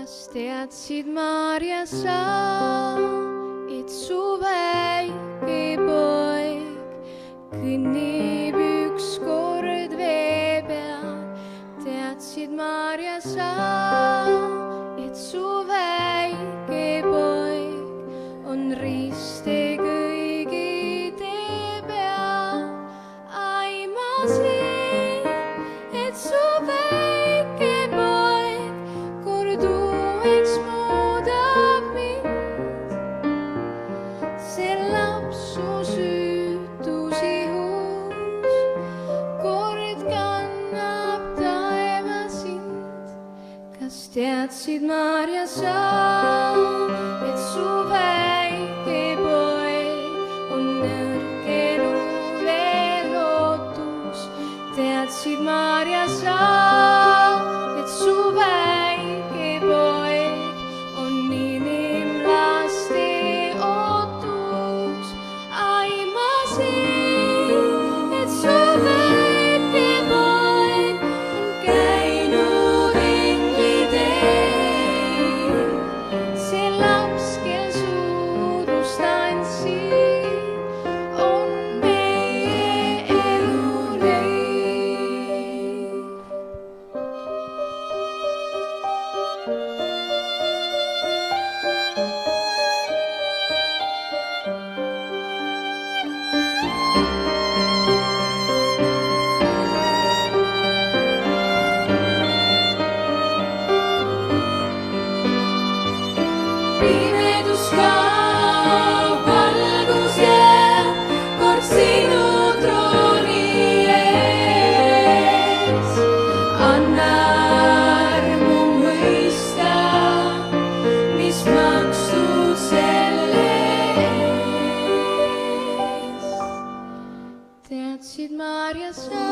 Kas teadsid, Maarja, sa, et su väike poeg kõnnib ükskord vee peal? Teadsid, Maarja, sa, et su väike poeg on riste kõigi tee peal? Aimasin, et su väike poeg kord uueks muudab mind. See laps su süütus ihus kord kannab taeva sind. Kas teadsid, Maarja, sa, et su väike poeg on nõrgenud veel lootus? Teadsid, Maarja, sa, et su väike poeg on inimlaste ootus? Aimasin, et su väike poeg on käinud engliteel. See laps, kel suudlust andsid, on meie eluleib. Pimedus kaob, valgus jääb kord sinu trooni ees. Anna armu mõista, mis makstud selle eest. Teadsid, Maarja, sa,